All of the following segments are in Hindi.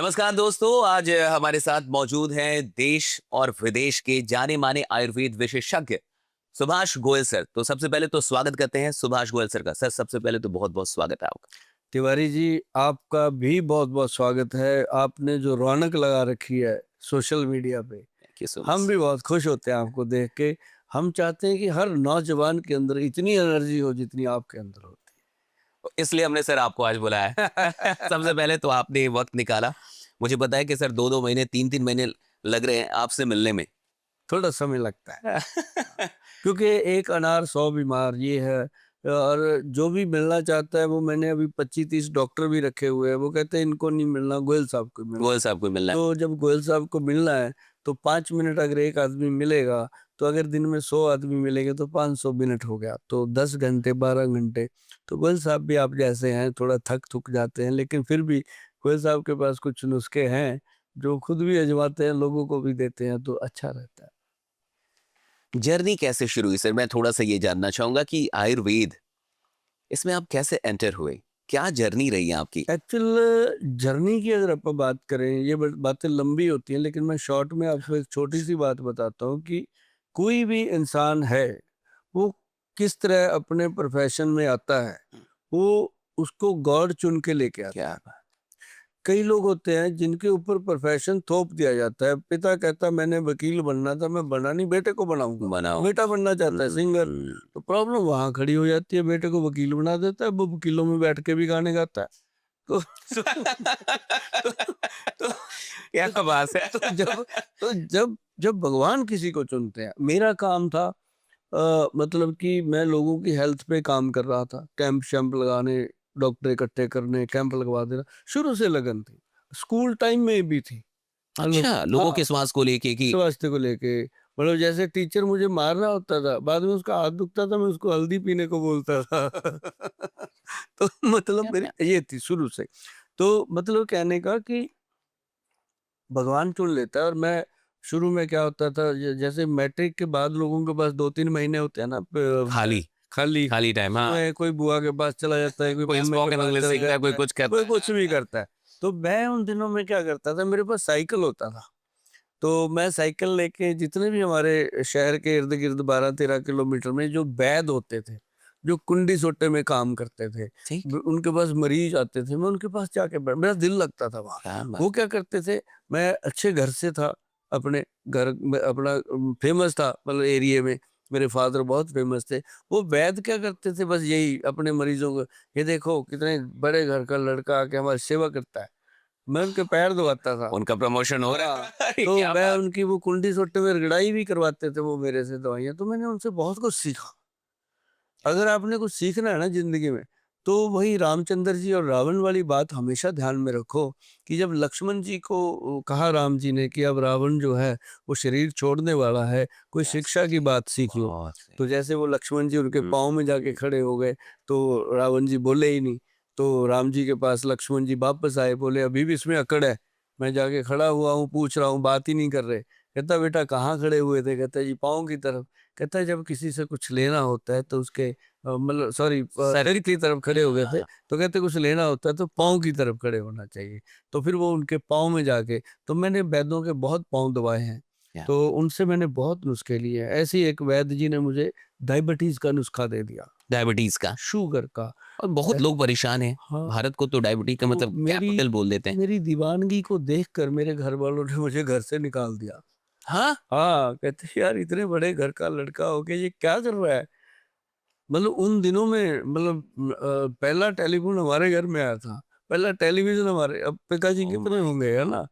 नमस्कार दोस्तों, आज हमारे साथ मौजूद हैं देश और विदेश के जाने माने आयुर्वेद विशेषज्ञ सुभाष गोयल सर। तो सबसे पहले तो स्वागत करते हैं सुभाष गोयल सर का। सर सबसे पहले तो बहुत बहुत स्वागत है आपका। तिवारी जी, आपका भी बहुत-बहुत स्वागत है। आपने जो रौनक लगा रखी है सोशल मीडिया पे, थैंक यू सो हम मच। भी बहुत खुश होते हैं आपको देख के। हम चाहते हैं कि हर नौजवान के अंदर इतनी एनर्जी हो जितनी आपके अंदर होती इसलिए हमने सर आपको आज बुलाया है। है। सबसे पहले तो आपने वक्त निकाला। मुझे बताया कि सर 2-2 महीने 3-3 महीने लग रहे हैं आपसे मिलने में। थोड़ा समय लगता है, क्योंकि एक अनार 100 बीमार ये है। और जो भी मिलना चाहता है वो मैंने अभी 25-30 डॉक्टर भी रखे हुए हैं, वो कहते हैं इनको नहीं मिलना, गोयल साहब को मिलना। गोयल साहब को मिलना है। तो जब गोयल साहब को मिलना है तो 5 मिनट अगर एक आदमी मिलेगा, तो अगर दिन में 100 आदमी मिलेंगे तो 500 मिनट हो गया, तो 10 घंटे 12 घंटे। तो गोयल साहब भी आप जैसे हैं, थोड़ा थक थुक जाते हैं, लेकिन फिर भी गोयल साहब के पास कुछ नुस्खे हैं जो खुद भी आजमाते हैं, लोगों को भी देते हैं, तो अच्छा रहता है। जर्नी कैसे शुरू हुई सर? मैं थोड़ा सा ये जानना चाहूंगा कि आयुर्वेद इसमें आप कैसे एंटर हुए? क्या जर्नी रही है आपकी? एक्चुअल जर्नी की अगर अपन बात करें, ये बातें लंबी होती हैं, लेकिन मैं शॉर्ट में आपको एक छोटी सी बात बताता हूँ कि कोई भी इंसान है, वो किस तरह अपने प्रोफेशन में आता है, वो उसको गॉड चुन के लेके आता क्या है। कई लोग होते हैं जिनके ऊपर प्रोफेशन थोप दिया जाता है। पिता कहता मैंने वकील बनना था, मैं बना नहीं, बेटे को बनाऊंगा। बनाओ। बेटा बनना चाहता है सिंगर, तो प्रॉब्लम वहां खड़ी हो जाती है। बेटे को वकील बना देता है, वो वकीलों में बैठ के भी गाने गाता है। तो तो तो क्या बात है। तो जब जब भगवान किसी को चुनते हैं, मेरा काम था मतलब कि मैं लोगों की हेल्थ पे काम कर रहा था, कैंप शैम्प लगाने, डॉक्टर इकट्ठे करने, कैंप लगवा देना, शुरू से लगन थी, स्कूल टाइम में भी थी। मतलब अच्छा, लोगों हाँ, के स्वास्थ्य को लेके कि स्वास्थ्य को लेके, मतलब जैसे टीचर मुझे मारना होता था, बाद में उसका हाथ दुखता था, मैं उसको हल्दी पीने को बोलता था। तो मतलब मेरी ये थी शुरू से। तो मतलब कहने का कि भगवान चुन लेता है। और मैं शुरू में क्या होता था, जैसे मैट्रिक के बाद लोगों के पास 2-3 महीने होते हैं ना, खाली खाली, खाली टाइम। हाँ, उसमें कोई बुआ के पास चला जाता है, कोई कोई मम्मी के स्पोकन पास इंग्लिश चला सीखता है, कोई जाता है, कुछ करता कोई है। कुछ भी करता है। तो मैं उन दिनों में क्या करता था, मेरे पास साइकिल होता था, तो मैं साइकिल लेके जितने भी हमारे शहर के इर्द गिर्द 12-13 किलोमीटर में जो वैद होते थे, जो कुंडी सोटे में काम करते थे, ठीक। उनके पास मरीज आते थे, मैं उनके पास जाके मेरा दिल लगता था वहाँ। क्या बात। वो क्या करते थे, मैं अच्छे घर से था, अपने घर में अपना फेमस था, मतलब एरिया में मेरे फादर बहुत फेमस थे। वो वैद क्या करते थे, बस यही अपने मरीजों को, ये देखो कितने बड़े घर का लड़का आके हमारी सेवा करता है, मैं उनके पैर दबाता था। उनका प्रमोशन हो रहा हाँ, है। अरे तो क्या मैं बात। उनकी वो कुंडी सोटे में रगड़ाई भी करवाते थे वो मेरे से दवाइयाँ, तो मैंने उनसे बहुत कुछ सीखा। अगर आपने कुछ सीखना है ना ज़िंदगी में, तो वही रामचंद्र जी और रावण वाली बात हमेशा ध्यान में रखो कि जब लक्ष्मण जी को कहा राम जी ने कि अब रावण जो है वो शरीर छोड़ने वाला है, कोई यस। शिक्षा की बात सीख लो। बहुत सही। तो जैसे वो लक्ष्मण जी उनके पाँव में जाके खड़े हो गए, तो रावण जी बोले ही नहीं। तो राम जी के पास लक्ष्मण जी वापस आए, बोले अभी भी इसमें अकड़ है, मैं जाके खड़ा हुआ हूँ, पूछ रहा हूँ, बात ही नहीं कर रहे। कहता बेटा कहाँ खड़े हुए थे? कहता जी पाँव की तरफ। कहता है जब किसी से कुछ लेना होता है तो उसके मतलब सॉरी सर। सर की तरफ खड़े हो गए थे, हाँ, तो कहते कुछ लेना होता है तो पाँव की तरफ खड़े होना चाहिए। तो फिर वो उनके पाँव में जाके, तो मैंने वैद्यों के बहुत पाँव दबाए हैं, क्या तो उनसे मैंने बहुत नुस्खे लिए हैं। ऐसे ही एक वैद्य जी ने मुझे डायबिटीज का नुस्खा दे दिया, डायबिटीज का। शुगर का। और बहुत ऐ- लोग परेशान हैं। हाँ, भारत को तो डायबिटीज का तो मतलब मेरी कैपिटल बोल देते हैं। मेरी दीवानगी को देखकर मेरे घर वालों ने मुझे घर से निकाल दिया। हाँ। हाँ, कहते यार इतने बड़े घर का लड़का हो के ये क्या कर रहा है? मतलब उन दिनों में मतलब पहला टेलीफ़ोन हमारे घर में आया था, पहला टेलीविज़न हमारे, अब पिताजी ओह कितने माय होंगे, है गॉड। ना?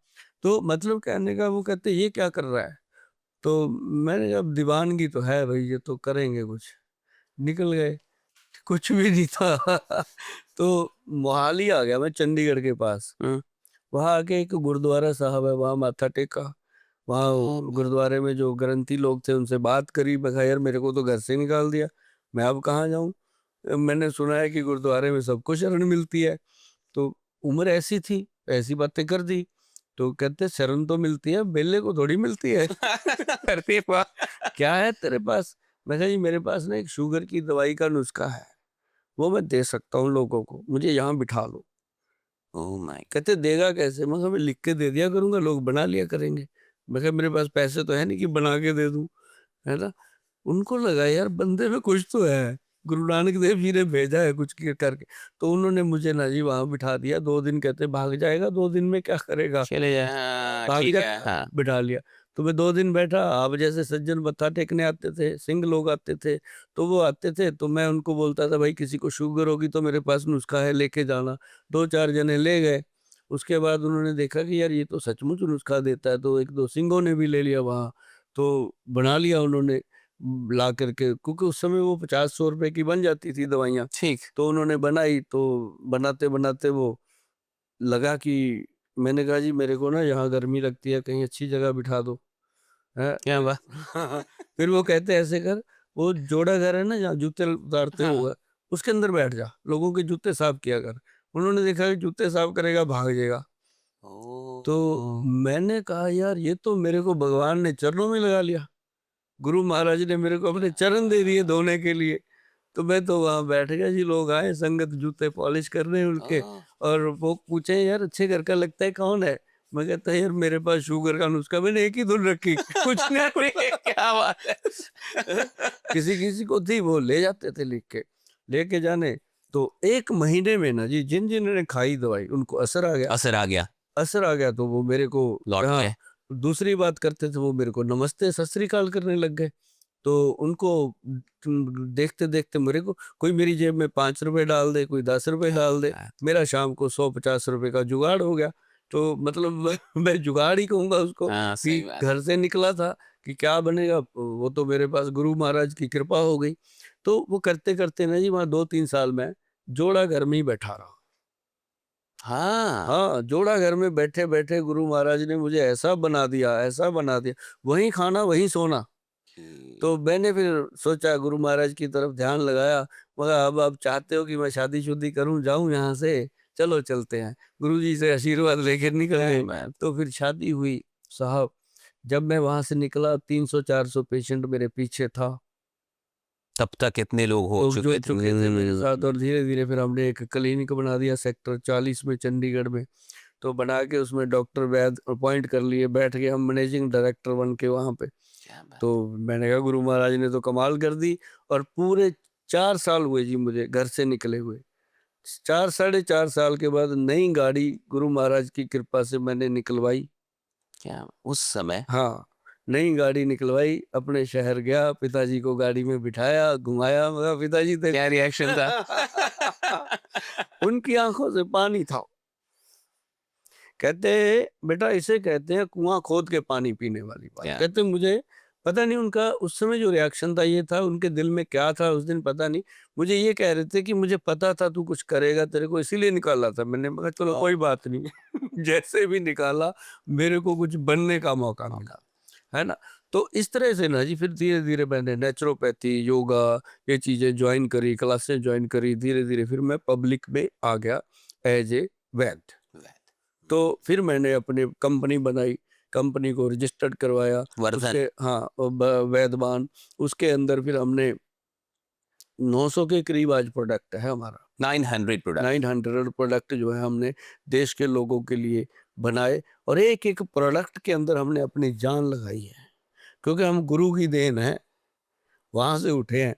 तो मतलब कहने का वो कहते ये क्या कर रहा है? तो मैंने कहा दीवानगी तो है भई, ये तो करेंगे कुछ। निकल गए, कुछ भी नहीं था। तो मोहाली आ गया मैं चंडीगढ़ के पास। हम्म। वहाँ आके एक गुरुद्वारा साहब है, वहाँ माथा टेका। वहाँ क्या बात। गुरुद्वारे में जो ग्रंथी लोग थे उनसे बात करी। मैं कहा यार मेरे को तो घर से निकाल दिया, मैं अब कहाँ जाऊँ? मैंने सुना है कि गुरुद्वारे में सबको शरण मिलती है। तो उम्र ऐसी थी, ऐसी बातें कर दी। तो कहते शरण तो मिलती है, बेले को थोड़ी मिलती है। अरे वाह। क्या है तेरे पास? मैं कहा जी मेरे पास ना एक शुगर की दवाई का नुस्खा है, वो मैं दे सकता हूँ लोगों को, मुझे यहाँ बिठा लो। ओह माय कहते देगा कैसे? मैं कहा मैं लिख के दे दिया करूंगा, लोग बना लिया करेंगे। मैं कहा मेरे पास पैसे तो है नहीं कि बना के दे दूं, है ना? उनको लगा यार बंदे में कुछ तो है, गुरु नानक देव जी ने भेजा है कुछ करके। तो उन्होंने मुझे ना जी वहां बिठा दिया 2 दिन, कहते भाग जाएगा 2 दिन में, क्या करेगा, चले जाए, हाँ भाग ठीक जा। है, हाँ बिठा लिया। तो मैं 2 दिन बैठा। अब जैसे सज्जन मत्था टेकने आते थे, सिंह लोग आते थे, तो वो आते थे तो मैं उनको बोलता था भाई किसी को शुगर होगी तो मेरे पास नुस्खा है, लेके जाना। 2-4 जने ले गए। उसके बाद उन्होंने देखा कि यार ये तो सचमुच नुस्खा देता है, तो 1-2 सिंहों ने भी ले लिया वहाँ। तो बना लिया उन्होंने ला करके, क्योंकि उस समय वो 50-100 रुपए की बन जाती थी दवाइयाँ। ठीक, तो उन्होंने बनाई, तो बनाते बनाते वो लगा कि, मैंने कहा जी मेरे को ना यहाँ गर्मी लगती है, कहीं अच्छी जगह बिठा दो, है। क्या बात, फिर वो कहते ऐसे कर, वो जोड़ा घर है ना जहाँ जूते उतारते हाँ, हो, उसके अंदर बैठ जा, लोगों के जूते साफ किया कर। उन्होंने देखा कि जूते साफ करेगा भाग जाएगा। तो ओह, मैंने कहा यार ये तो मेरे को भगवान ने चरणों में लगा लिया, गुरु महाराज ने मेरे को अपने चरण दे दिए धोने के लिए। तो मैं तो वहां बैठ गया जी, लोग आए संगत जूते पॉलिश कर रहे हैं उनके, ओह, और वो पूछे यार अच्छे घर का लगता है, कौन है? मैं कहता यार मेरे पास शुगर का नुस्खा, मैंने एक ही धुन रखी, कुछ नहीं अरे क्या बात है, किसी किसी को थी, वो ले जाते थे लिख के, लेके जाने। तो 1 महीने में ना जी, जिन जिन्होंने खाई दवाई उनको असर आ गया। असर आ गया, असर आ गया तो वो मेरे को, लौट हाँ, गए, दूसरी बात करते थे वो मेरे को नमस्ते सत श्री अकाल करने लग गए। तो उनको देखते देखते मेरे को, कोई मेरी जेब में 5 रुपए डाल दे, कोई 10 रुपए क्या डाल दे, बात, मेरा शाम को 100-50 रुपए का जुगाड़ हो गया। तो मतलब मैं जुगाड़ ही कहूंगा उसको, हाँ कि सही बात, घर से निकला था कि क्या बनेगा, वो तो मेरे पास गुरु महाराज की कृपा हो गई। तो वो करते करते ना जी वहाँ 2-3 साल में जोड़ा घर में ही बैठा रहा। हाँ, हाँ, जोड़ा घर में बैठे बैठे गुरु महाराज ने मुझे ऐसा बना दिया, ऐसा बना दिया, वहीं खाना वहीं सोना। तो मैंने फिर सोचा, गुरु महाराज की तरफ ध्यान लगाया, मगर अब आप चाहते हो कि मैं शादी-शुदी करूँ, जाऊँ यहाँ से? चलो चलते हैं। गुरुजी से आशीर्वाद लेके निकल क्या गए। बात, तो फिर शादी हुई। साहब, जब मैं वहाँ से निकला 300-400 पेशेंट मेरे पीछे था। तब तक कितने लोग हो लोग जुड़ चुके थे, चुके थे मेरे साथ, और धीरे-धीरे फिर हमने एक क्लिनिक बना दिया सेक्टर 40 में चंडीगढ़ में। तो बना के उसमें डॉक्टर वैद अपॉइंट कर लिए, बैठ गए हम मैनेजिंग डायरेक्टर बन के वहाँ पे। क्या बात, तो मैंने कहा गुरु महाराज ने तो कमाल कर दी। और पूरे 4 साल हुए जी मुझे घर से निकले हुए। 4 साढ़े 4 साल के बाद नई गाड़ी गुरु महाराज की कृपा से मैंने निकलवाई। क्या उस समय हाँ, नई गाड़ी निकलवाई, अपने शहर गया, पिताजी को गाड़ी में बिठाया, घुमाया, मैं कहा पिताजी थे। क्या रिएक्शन था? उनकी आंखों से पानी था। कहते बेटा इसे कहते हैं कुआं खोद के पानी पीने वाली बात। क्या कहते मुझे पता नहीं उनका उस समय जो रिएक्शन था, ये था उनके दिल में क्या था उस दिन पता नहीं। मुझे ये कह रहे थे कि मुझे पता था तू कुछ करेगा, तेरे को इसीलिए निकाला था मैंने। मगर चलो कोई बात नहीं जैसे भी निकाला, मेरे को कुछ बनने का मौका मिला, है ना। तो इस तरह से ना जी फिर धीरे धीरे मैंने नेचुरोपैथी, योगा, ये चीजें ज्वाइन करी, क्लासेस ज्वाइन करी। धीरे धीरे फिर मैं पब्लिक में आ गया एज ए वैद। तो फिर मैंने अपनी कंपनी बनाई, कंपनी को रजिस्टर्ड करवाया। वर्धन, उसके हाँ वैदवान, उसके अंदर फिर हमने 900 के करीब आज प्रोडक्ट है हमारा। 900 प्रोडक्ट, 900 प्रोडक्ट जो है हमने देश के लोगों के लिए बनाए, और एक एक प्रोडक्ट के अंदर हमने अपनी जान लगाई है, क्योंकि हम गुरु की देन है, वहां से उठे हैं।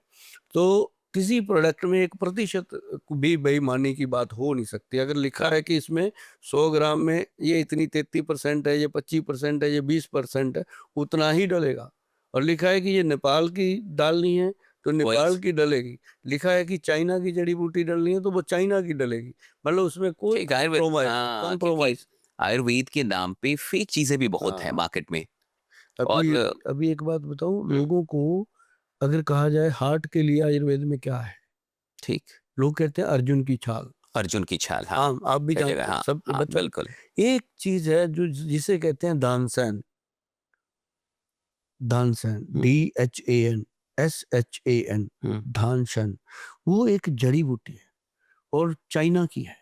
तो किसी प्रोडक्ट में 1% भी बेईमानी की बात हो नहीं सकती। अगर लिखा है कि इसमें 100 ग्राम में ये इतनी 33% है, ये 25% है, ये 20% है, उतना ही डलेगा। और लिखा है कि ये नेपाल की डालनी है तो वही नेपाल की डलेगी। लिखा है कि चाइना की जड़ी बूटी डालनी है तो वो चाइना की डलेगी। मतलब उसमें कोई ठीक आयुर्वेद, हाँ क्योंकि कॉम्प्रोमाइज। आयुर्वेद के नाम पे फेक चीजें भी बहुत है हाँ, मार्केट में। अभी और अभी एक बात बताऊं हम्म, लोगों को, अगर कहा जाए हार्ट के लिए आयुर्वेद में क्या है, ठीक, लोग कहते हैं अर्जुन की छाल। अर्जुन की छाल, हाँ हाँ, आप भी कई जगह, जानते हैं, हाँ सब हाँ बच्चों। बिल्कुल, एक चीज है जो जिसे कहते हैं दानसैन। दानसैन, हम्म, DHAN, हम्म, धानसन, वो एक जड़ी बूटी है और चाइना की है।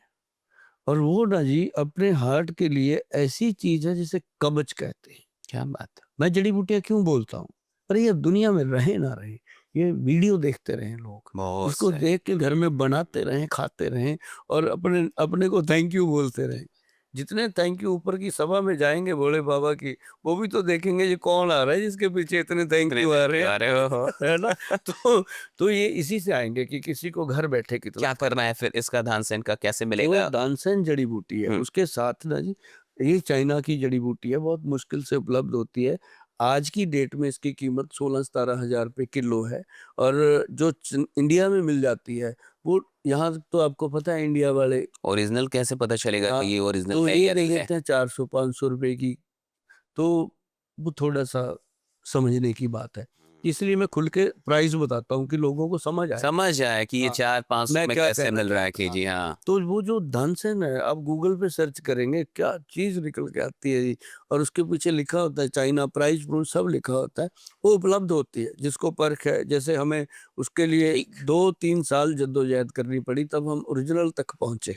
और वो ना जी अपने हार्ट के लिए ऐसी चीज है जिसे कवच कहते हैं। क्या बात, मैं जड़ी बूटियां क्यों बोलता हूँ, पर ये दुनिया में रहे ना रहे, ये वीडियो देखते रहें लोग, बहुत इसको सही। देख के घर में बनाते रहें, खाते रहें और अपने अपने को थैंक यू बोलते रहें। जितने थैंक यू ऊपर की सभा में जाएंगे भोले बाबा की, वो भी तो देखेंगे ये कौन आ रहा है जिसके पीछे इतने थैंक इतने यू आ thank रहे you हैं। आ रहे हो। है ना? तो तो ये इसी से आएंगे कि किसी को घर बैठे कितना क्या करना है फिर इसका धानसेन का, कैसे वो मिलेगा? दानसेन जड़ी बूटी है, हम्म। उसके साथ ना जी ये चाइना की जड़ी बूटी है, बहुत मुश्किल से उपलब्ध होती है। आज की डेट में इसकी कीमत 16-17 हज़ार रुपए किलो है और जो इंडिया में मिल जाती है वो यहाँ तो आपको पता है इंडिया वाले ओरिजिनल कैसे पता चलेगा हाँ, कि ये ओरिजिनल तो है ये या दे नहीं है? देते हैं 400-500 रुपए की, तो वो थोड़ा-सा समझने की बात है। इसलिए मैं खुल के प्राइस बताता हूँ कि लोगों को समझ आए। समझ आया कि ये हाँ, 400-500 मैं में क्या कैसे कहना मिल रहा है चाहता हूँ। हाँ, केजी। हाँ। तो वो जो धनसेन है आप गूगल पे सर्च करेंगे क्या चीज़ निकल के आती है जी और उसके पीछे लिखा होता है चाइना प्राइस प्रूफ सब लिखा होता है। वो उपलब्ध होती है जिसको परख है, जैसे हमें उसके लिए ठीक। 2-3 साल जद्दोजहद करनी पड़ी तब हम ओरिजिनल तक पहुँचे।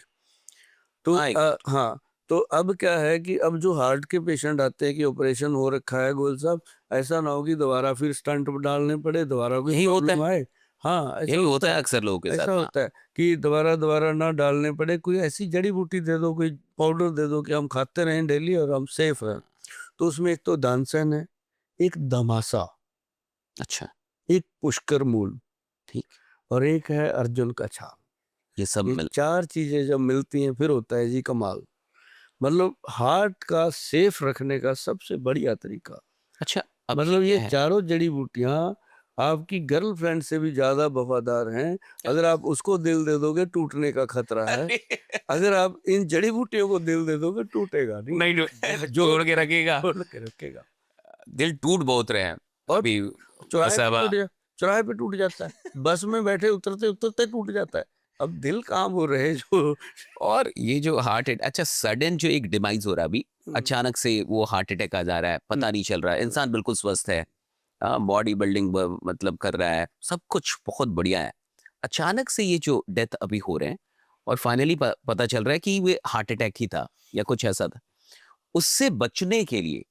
तो माय गॉड। हाँ, तो अब क्या है कि अब जो हार्ट के पेशेंट आते हैं कि ऑपरेशन हो रखा है गोयल साहब, ऐसा ना हो कि दोबारा फिर स्टंट डालने पड़े, दोबारा कोई यही होता प्रॉब्लम है, आए। हाँ, ऐसा यही होता होता है है। अक्सर लोगों के ऐसा साथ। हाँ। होता है कि दोबारा-दोबारा ना डालने पड़े, कोई ऐसी जड़ी-बूटी दे दो, कोई पाउडर दे दो कि हम खाते रहें डेली और हम सेफ रहें। तो उसमें एक तो दानसेन है, एक दमासा, अच्छा। एक पुष्कर मूल ठीक। और एक है अर्जुन का छाल। ये सब ये मिल 4 चीज़ें जब मिलती हैं फिर होता है जी कमाल। मतलब हार्ट का सेफ रखने का सबसे बढ़िया तरीका। अच्छा, अभी मतलब ये क्या है? चारों जड़ी-बूटियाँ आपकी गर्लफ्रेंड से भी ज़्यादा वफ़ादार हैं। अगर आप उसको दिल दे दोगे टूटने का खतरा है। अरे! अगर आप इन जड़ी-बूटियों को दिल दे दोगे टूटेगा नहीं। नहीं जोड़ जोड़ के रखेगा। जोड़ के रखेगा। दिल टूट बहुत रहे हैं। और अभी चौराहे पे मसाबा टूट चौराहे पे टूट जाता है। बस में बैठे उतरते-उतरते टूट जाता है। अब दिल कहाँ बोल रहे हैं जो और ये जो हार्ट अटैक, अच्छा सडन जो एक डिमाइज हो रहा है अभी, हुँ, अचानक से वो हार्ट अटैक आ जा रहा है, हुँ, पता नहीं चल रहा है, हुँ, इंसान बिल्कुल स्वस्थ है, बॉडी बिल्डिंग मतलब कर रहा है, सब कुछ बहुत बढ़िया है। अचानक से ये जो डेथ अभी हो रहे हैं और फाइनली पता चल रहा है कि ये हार्ट अटैक ही था या कुछ ऐसा था। उससे बचने के लिए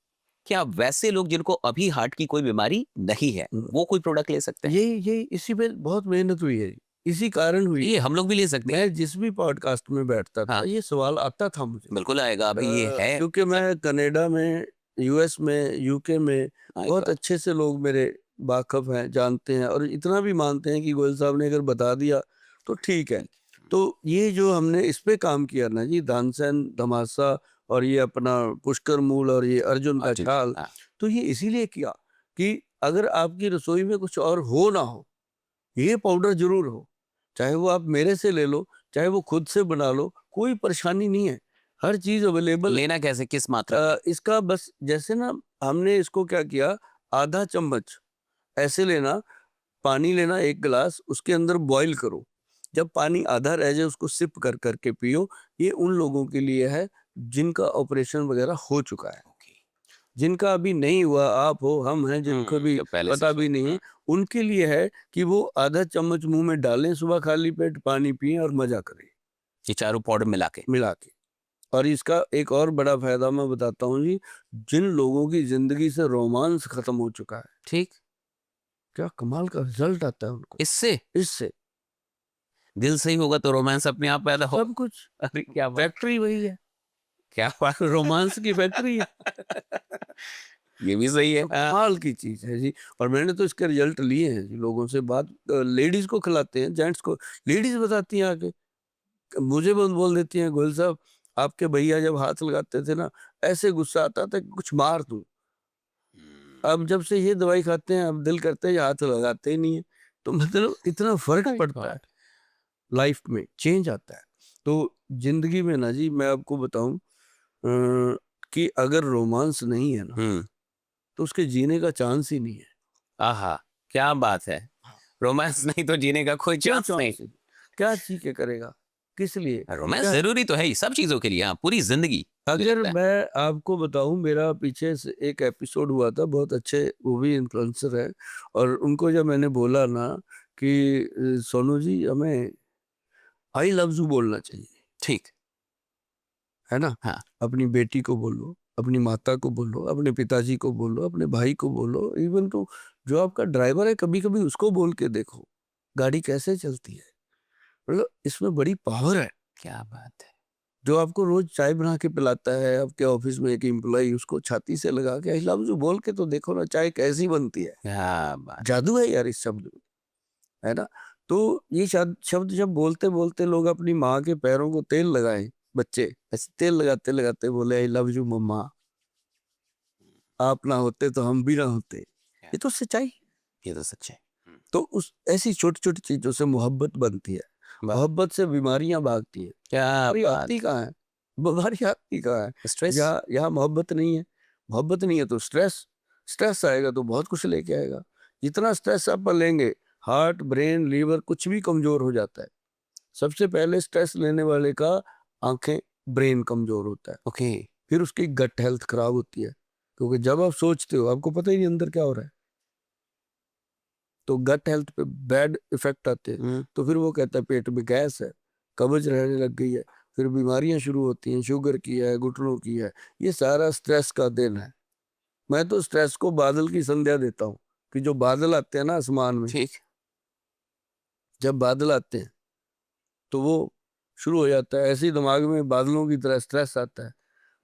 क्या वैसे लोग जिनको अभी हार्ट की कोई बीमारी नहीं है, हुँ। वो कोई प्रोडक्ट ले सकते हैं? यही इसी पे बहुत मेहनत हुई है। इसी कारण हुई। ये हम लोग भी ले सकते हैं। मैं जिस भी पॉडकास्ट में बैठता था, हाँ, ये सवाल आता था मुझे। बिल्कुल आएगा, अभी ये है। क्योंकि मैं कनाडा में, यूएस में, यूके में माय बहुत गॉड। अच्छे से लोग मेरे वाक़फ़ हैं, जानते हैं और इतना भी मानते हैं कि गोयल साहब ने अगर बता दिया तो ठीक है। ठीक। तो ये जो हमने इस पे काम किया ना जी तानसेन, धमासा और ये अपना पुष्कर मूल और ये अर्जुन का अर्जुन, छाल, हाँ, तो ये इसीलिए किया कि अगर आपकी रसोई में कुछ और हो ना हो, ये पाउडर ज़रूर हो। चाहे वो आप मेरे से ले लो, चाहे वो खुद से बना लो, कोई परेशानी नहीं है। हर चीज़ अवेलेबल है। लेना कैसे, किस मात्रा में? इसका बस जैसे ना हमने इसको क्या किया, आधा चम्मच ऐसे लेना, पानी लेना 1 गिलास, उसके अंदर बॉयल करो। जब पानी आधा रह जाए उसको सिप कर के पियो। ये उन लोगों के लिए है जिनका ऑपरेशन वग़ैरह हो चुका है। ओके। जिनका अभी नहीं हुआ, आप हो, हम हैं, जिनको भी जो पहले से पता भी नहीं है, उनके लिए है कि वो आधा चम्मच मुँह में डालें, सुबह खाली पेट पानी पिएँ और मज़ा करें, ये चारों पाउडर मिला के। मिला के। और इसका एक और बड़ा फ़ायदा मैं बताता हूँ जी, जिन लोगों की ज़िंदगी से रोमांस खत्म हो चुका है, ठीक। क्या कमाल का रिज़ल्ट आता है उनको इससे इससे। दिल सही होगा तो रोमांस अपने आप पैदा हो। सब कुछ अरे क्या बात, फैक्ट्री वही है, क्या बात। रोमांस की फैक्ट्री है। ये भी सही है। कमाल की चीज़ है जी। और मैंने तो इसके रिज़ल्ट लिए हैं जी, लोगों से बात लेडीज़ को खिलाते हैं, जेंट्स को। लेडीज़ बताती हैं आके, मुझे बोल देती हैं, "गोयल साहब, आपके भैया जब हाथ लगाते थे ना, ऐसे गुस्सा आता था कि कुछ मार दूँ। अब जब से ये दवाई खाते हैं, अब दिल करता है ये हाथ लगाते ही नहीं है।" तो मतलब इतना फ़र्क माय पड़ता है, गॉड। लाइफ़ में चेंज आता है। तो ज़िंदगी में ना जी मैं आपको बताऊँ कि अगर रोमांस नहीं है ना, हम्म। तो उसके जीने का चांस ही नहीं है। आहा, क्या बात है। रोमांस नहीं तो जीने का कोई क्यों चांस नहीं। चांस नहीं? क्या जी के करेगा? किस लिए? रोमांस क्या जरूरी तो है ही सब चीजों के लिए, हाँ, पूरी जिंदगी मुझे अगर लगता है। मैं आपको बताऊँ मेरा पीछे से एक एपिसोड हुआ था, बहुत अच्छे वो भी इन्फ्लुएंसर हैं और उनको जब मैंने बोला ना कि सोनू जी हमें आई लव्स यू बोलना चाहिए, ठीक। है ना? हाँ। अपनी बेटी को बोलो, अपनी माता को बोलो, अपने पिताजी को बोलो, अपने भाई को बोलो, इवन तो जो आपका ड्राइवर है कभी कभी उसको बोल के देखो गाड़ी कैसे चलती है। मतलब इसमें बड़ी पावर है। क्या बात है। जो आपको रोज चाय बना के पिलाता है आपके ऑफिस में एक एम्प्लॉय, उसको छाती से लगा के आई लव यू बोल के तो देखो ना चाय कैसी बनती है। क्या बात। जादू है यार इस शब्द में, है ना। तो ये शब्द जब बोलते बोलते लोग अपनी माँ के पैरों को तेल लगाए, बच्चे ऐसे तेल लगाते लगाते बोले आई लव यू मम्मा, आप ना होते तो हम भी ना होते। ये तो सच्चाई। ये तो सच है। तो उस ऐसी छोटी छोटी चीजों से मोहब्बत बनती है, वाह, मोहब्बत से बीमारियां भागती है। क्या बीमारी बात। आती कहाँ है, बीमारी आती कहाँ है, स्ट्रेस। यहाँ मोहब्बत नहीं है। मोहब्बत नहीं है तो स्ट्रेस, स्ट्रेस आएगा तो बहुत कुछ लेके आएगा। जितना स्ट्रेस आप लेंगे हार्ट ब्रेन लीवर कुछ भी कमजोर हो जाता है। सबसे पहले स्ट्रेस लेने वाले का आंखें ब्रेन कमजोर होता है, ओके। फिर उसकी गट हेल्थ खराब होती है, क्योंकि जब आप सोचते हो आपको पता ही नहीं अंदर क्या हो रहा है, तो गट हेल्थ पे बैड इफेक्ट आते हैं। तो फिर वो कहता है पेट में गैस है, कब्ज रहने लग गई है, फिर बीमारियां शुरू होती हैं, शुगर की है, घुटनों की है। ये सारा स्ट्रेस का देन है। मैं तो स्ट्रेस को बादल की संज्ञा देता हूँ कि जो बादल आते हैं ना आसमान में, ठीक। जब बादल आते हैं तो वो शुरू हो जाता है ऐसे ही दिमाग में बादलों की तरह स्ट्रेस आता है,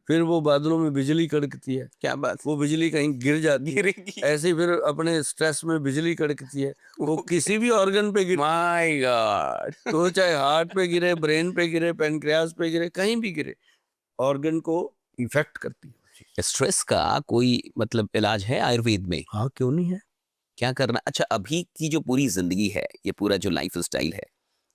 फिर वो बादलों में बिजली कड़कती है, क्या बात। वो बिजली कहीं गिर जाती है, गिरेगी। ऐसे ही फिर अपने स्ट्रेस में बिजली कड़कती है, वो किसी भी ऑर्गन पे गिर, माय गॉड। तो चाहे हार्ट पे गिरे, ब्रेन पे गिरे, पेनक्रियास पे गिरे, कहीं भी गिरे, ऑर्गन को इफेक्ट करती है। स्ट्रेस का कोई मतलब इलाज है आयुर्वेद में? हाँ क्यों नहीं है। क्या करना। अच्छा, अभी की जो पूरी जिंदगी है, ये पूरा जो लाइफ स्टाइल है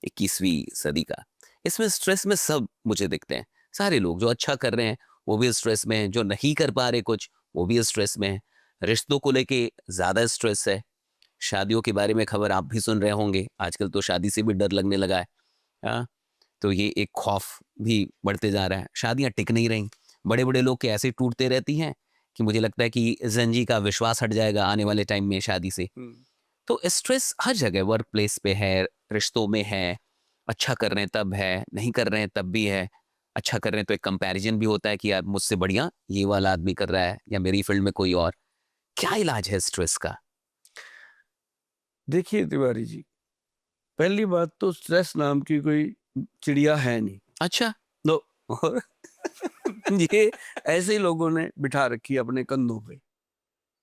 21वीं सदी का, इसमें स्ट्रेस में सब मुझे दिखते हैं। सारे लोग जो अच्छा कर रहे हैं वो भी स्ट्रेस में हैं, जो नहीं कर पा रहे कुछ वो भी स्ट्रेस में हैं। रिश्तों को लेके ज्यादा स्ट्रेस है। शादियों के बारे में खबर आप भी सुन रहे होंगे, आजकल तो शादी से भी डर लगने लगा है। हाँ, तो ये एक खौफ भी बढ़ते जा रहा है। शादियां टिक नहीं रही, बड़े बड़े लोग के ऐसे टूटते रहती हैं कि मुझे लगता है कि जंजी का विश्वास हट जाएगा आने वाले टाइम में शादी से। तो स्ट्रेस हर जगह, वर्क प्लेस पे है, रिश्तों में है। अच्छा कर रहे हैं तब है, नहीं कर रहे हैं तब भी है। अच्छा कर रहे हैं तो एक कंपैरिजन भी होता है कि यार मुझसे बढ़िया ये वाला आदमी कर रहा है या मेरी फील्ड में कोई और। क्या इलाज है स्ट्रेस का? देखिए तिवारी जी, पहली बात तो स्ट्रेस नाम की कोई चिड़िया है नहीं। अच्छा। नो और ये ऐसे ही लोगों ने बिठा रखी है अपने कंधों पे,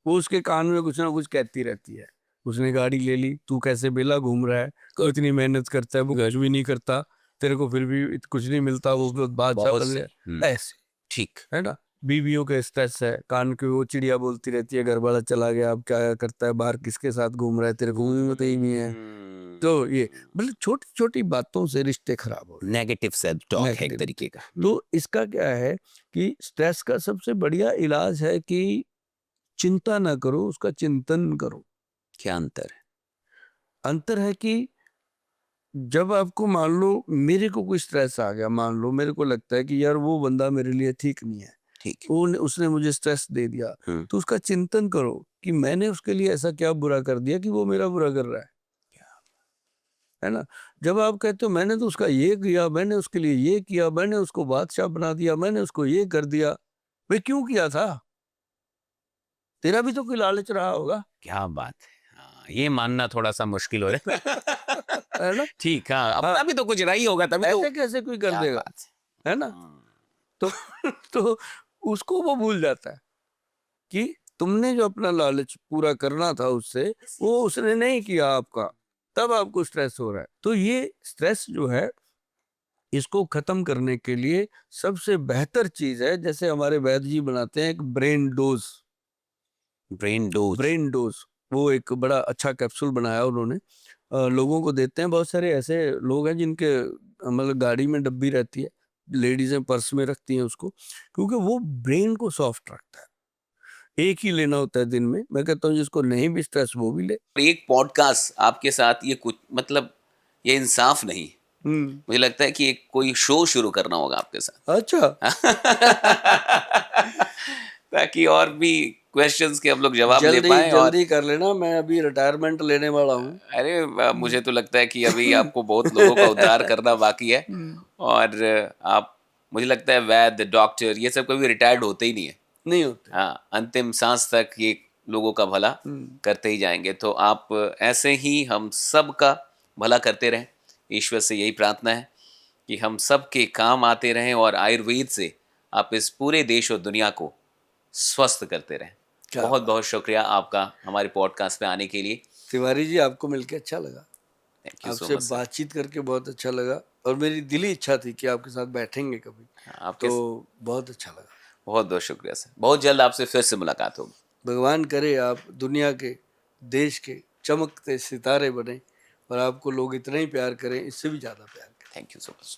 वो उसके कान में कुछ ना कुछ कहती रहती है। उसने गाड़ी ले ली, तू कैसे बेला घूम रहा है, इतनी मेहनत करता है, वो कुछ भी नहीं करता, तेरे को फिर भी कुछ नहीं मिलता, वो बादशाह बहुत बन से। गया, ऐसे, ठीक। है ना। बीवियों के स्ट्रेस है, कान की वो चिड़िया बोलती रहती है घर वाला चला गया, अब क्या करता है, बाहर किसके साथ घूम रहा है, तेरे को भी पता ही नहीं है। तो ये मतलब छोटी छोटी बातों से रिश्ते खराब हो रहे हैं। नेगेटिव सेल्फ टॉक है एक Negative। तरीके का। तो इसका क्या है कि स्ट्रेस का सबसे बढ़िया इलाज है कि चिंता ना करो, उसका चिंतन करो। क्या अंतर है? अंतर है कि जब आपको मान लो मेरे को कोई स्ट्रेस आ गया, मान लो मेरे को लगता है कि यार वो बंदा मेरे लिए ठीक नहीं है, ठीक है। उसने मुझे स्ट्रेस दे दिया, तो उसका चिंतन करो कि मैंने उसके लिए ऐसा क्या बुरा कर दिया कि वो मेरा बुरा कर रहा है ना। जब आप कहते हो मैंने तो उसका ये किया, मैंने उसके लिए ये किया, मैंने उसको बादशाह बना दिया, मैंने उसको ये कर दिया, भाई क्यों किया था, तेरा भी तो कोई लालच रहा होगा, क्या बात है। हाँ, ये मानना थोड़ा सा मुश्किल हो रहा है। है ना। ठीक। हाँ, हाँ, अपना भी तो कुछ रही होगा तभी तो। ऐसे कैसे कोई कर क्या देगा, बात है ना। है। तो तो उसको वो भूल जाता है कि तुमने जो अपना लालच पूरा करना था उससे, वो उसने नहीं किया आपका, तब आपको स्ट्रेस हो रहा है। तो ये स्ट्रेस जो है इसको खत्म करने के लिए सबसे बेहतर चीज है, जैसे हमारे वैद्य जी बनाते हैं एक brain dose. Brain dose. Brain dose वो एक बड़ा अच्छा कैप्सूल बनाया उन्होंने, लोगों को देते हैं। बहुत सारे ऐसे लोग हैं जिनके मतलब गाड़ी में डब्बी रहती है, लेडीजें पर्स में रखती हैं उसको, क्योंकि वो ब्रेन को सॉफ्ट रखता है। एक ही लेना होता है दिन में, मैं कहता हूँ जिसको नहीं भी स्ट्रेस वो भी ले। एक पॉडकास्ट आपके साथ ये कुछ मतलब ये इंसाफ नहीं। हम्म। मुझे लगता है कि एक कोई शो शुरू करना होगा आपके साथ। अच्छा। ताकि और भी क्वेश्चंस के हम लोग जवाब ले जल्दी पाए। और जल्दी कर लेना, मैं अभी रिटायरमेंट लेने वाला हूँ। अरे मुझे तो लगता है कि अभी आपको बहुत लोगों का उद्धार करना बाकी है। हम्म। और आप, मुझे लगता है वैद्य डॉक्टर ये सब कभी रिटायर्ड होते ही नहीं है। नहीं होते। हाँ, अंतिम सांस तक ये लोगों का भला करते ही जाएंगे। तो आप ऐसे ही हम सब का भला करते रहें। ईश्वर से यही प्रार्थना है कि हम सब के काम आते रहें और आयुर्वेद से आप इस पूरे देश और दुनिया को स्वस्थ करते रहें। क्या बहुत बात। बहुत शुक्रिया आपका हमारे पॉडकास्ट पे आने के लिए। तिवारी जी, आपको मिलके अच्छा लगा, थैंक यू सो आपसे मच सर। बातचीत करके बहुत अच्छा लगा, और मेरी दिली इच्छा थी कि आपके साथ बैठेंगे कभी, आपके तो बहुत अच्छा लगा। बहुत बहुत शुक्रिया सर। बहुत जल्द आपसे फिर से मुलाकात होगी। भगवान करे आप दुनिया के, देश के चमकते सितारे बने, और आपको लोग इतना ही प्यार करें, इससे भी ज़्यादा प्यार करें। Thank you so much.